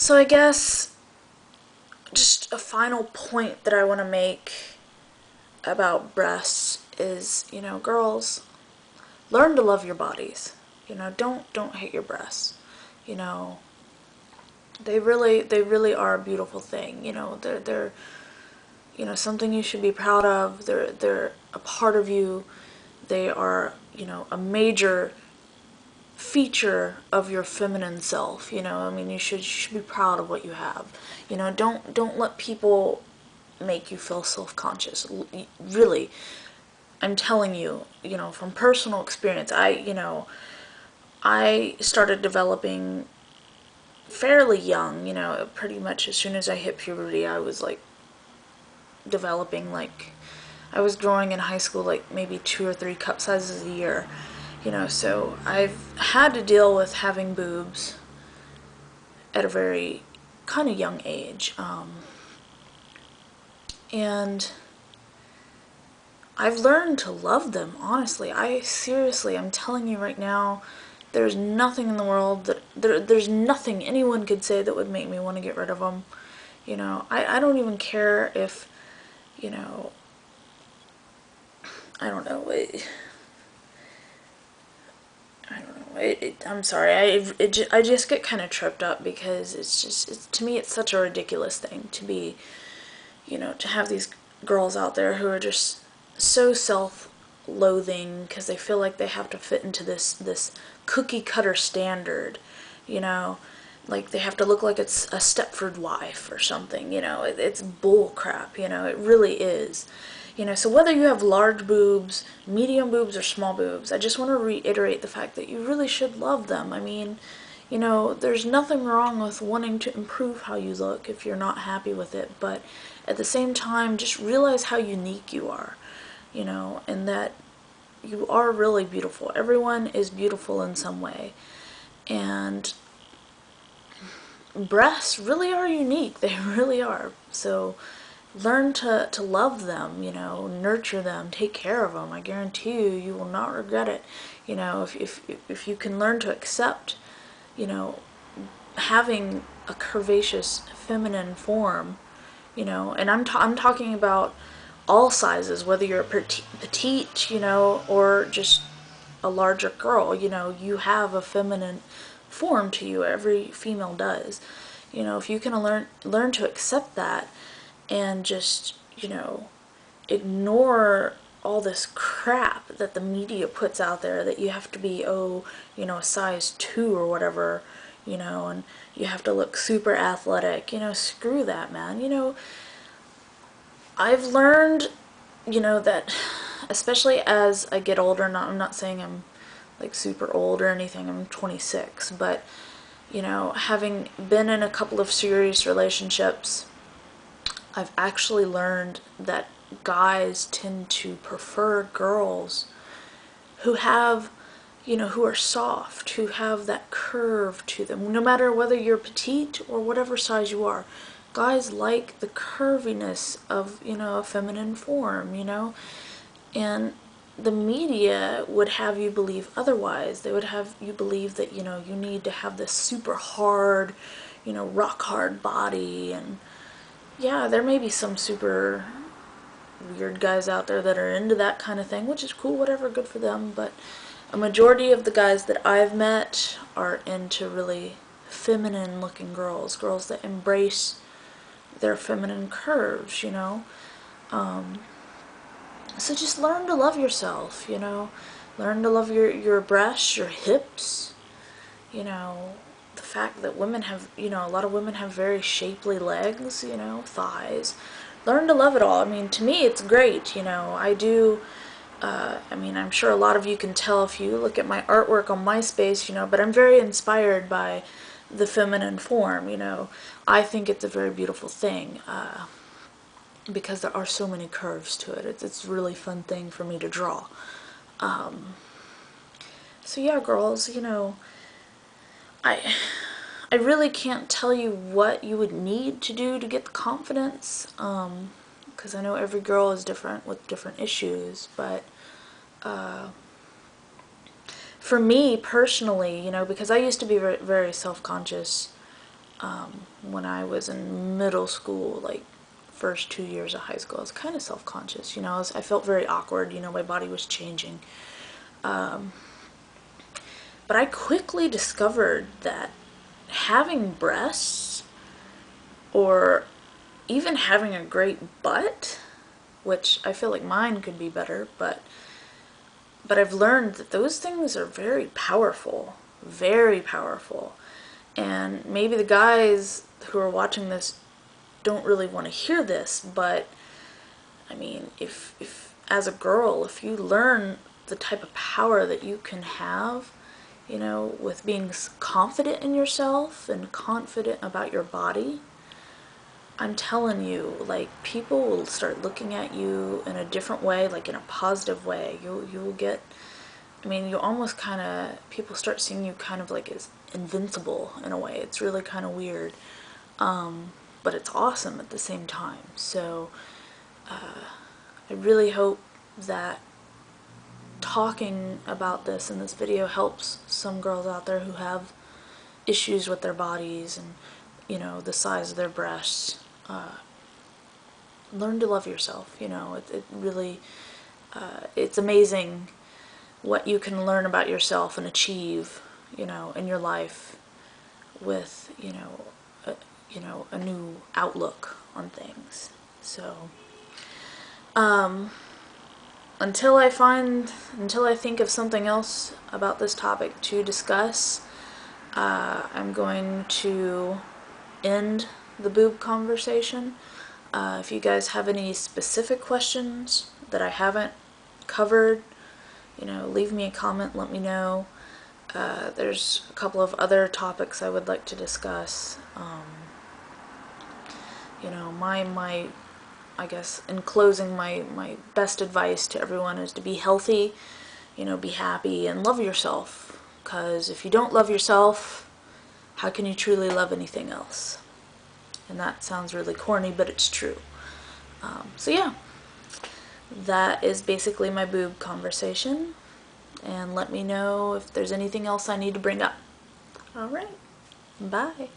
So I guess just a final point that I want to make about breasts is, girls, learn to love your bodies. Don't hate your breasts. You know, they really are a beautiful thing. They're something you should be proud of. They're a part of you. They are, a major feature of your feminine self. I mean, you should be proud of what you have. Don't let people make you feel self-conscious. Really, I'm telling you, from personal experience, I started developing fairly young, pretty much as soon as I hit puberty. I was like developing, like I was growing in high school like maybe 2 or 3 cup sizes a year. So I've had to deal with having boobs at a very kind of young age. And I've learned to love them, honestly. I'm telling you right now, there's nothing in the world there's nothing anyone could say that would make me want to get rid of them. I don't even care if, you know, I don't know, I don't know, I'm sorry, I just get kind of tripped up because to me, it's such a ridiculous thing to be, to have these girls out there who are just so self-loathing because they feel like they have to fit into this cookie cutter standard, you know, like they have to look like it's a Stepford wife or something. It's bull crap. It really is. So whether you have large boobs, medium boobs, or small boobs, I just want to reiterate the fact that you really should love them. I mean, there's nothing wrong with wanting to improve how you look if you're not happy with it, but at the same time, just realize how unique you are, and that you are really beautiful. Everyone is beautiful in some way, and breasts really are unique. They really are. So learn to love them, nurture them, take care of them. I guarantee you will not regret it. If you can learn to accept, you know, having a curvaceous feminine form, and I'm talking about all sizes, whether you're petite, or just a larger girl. You have a feminine form to you. Every female does. If you can learn to accept that and just, ignore all this crap that the media puts out there that you have to be, a size 2 or whatever, and you have to look super athletic. Screw that, man. I've learned, that especially as I get older, I'm not saying I'm like super old or anything, I'm 26, but, having been in a couple of serious relationships, I've actually learned that guys tend to prefer girls who have, who are soft, who have that curve to them. No matter whether you're petite or whatever size you are, guys like the curviness of, a feminine form, and the media would have you believe otherwise. They would have you believe that, you need to have this super hard, rock hard body. And yeah, there may be some super weird guys out there that are into that kind of thing, which is cool, whatever, good for them. But a majority of the guys that I've met are into really feminine looking girls that embrace their feminine curves. So just learn to love yourself, learn to love your breasts, your hips, the fact that women have, a lot of women have very shapely legs, thighs. Learn to love it all. I mean, to me, it's great, I do, I mean, I'm sure a lot of you can tell if you look at my artwork on MySpace, but I'm very inspired by the feminine form, I think it's a very beautiful thing, because there are so many curves to it. It's a really fun thing for me to draw. So yeah, girls, I I really can't tell you what you would need to do to get the confidence, because I know every girl is different with different issues, but for me personally, because I used to be very, very self-conscious, when I was in middle school, like first 2 years of high school. I was kind of self-conscious, I felt very awkward, my body was changing. But I quickly discovered that having breasts, or even having a great butt, which I feel like mine could be better, but I've learned that those things are very powerful, very powerful. And maybe the guys who are watching this don't really want to hear this, but I mean, if as a girl, if you learn the type of power that you can have, with being confident in yourself and confident about your body, I'm telling you, like, people will start looking at you in a different way, like in a positive way. You'll get, I mean, you almost kind of, people start seeing you kind of like as invincible in a way. It's really kind of weird, but it's awesome at the same time. So I really hope that talking about this in this video helps some girls out there who have issues with their bodies and, the size of their breasts. Learn to love yourself. It really, it's amazing what you can learn about yourself and achieve, in your life with, a new outlook on things. So, until I think of something else about this topic to discuss, I'm going to end the boob conversation. If you guys have any specific questions that I haven't covered, leave me a comment, let me know. There's a couple of other topics I would like to discuss. I guess in closing, my best advice to everyone is to be healthy, be happy, and love yourself. Because if you don't love yourself, how can you truly love anything else? And that sounds really corny, but it's true. So yeah, that is basically my boob conversation. And let me know if there's anything else I need to bring up. Alright, bye.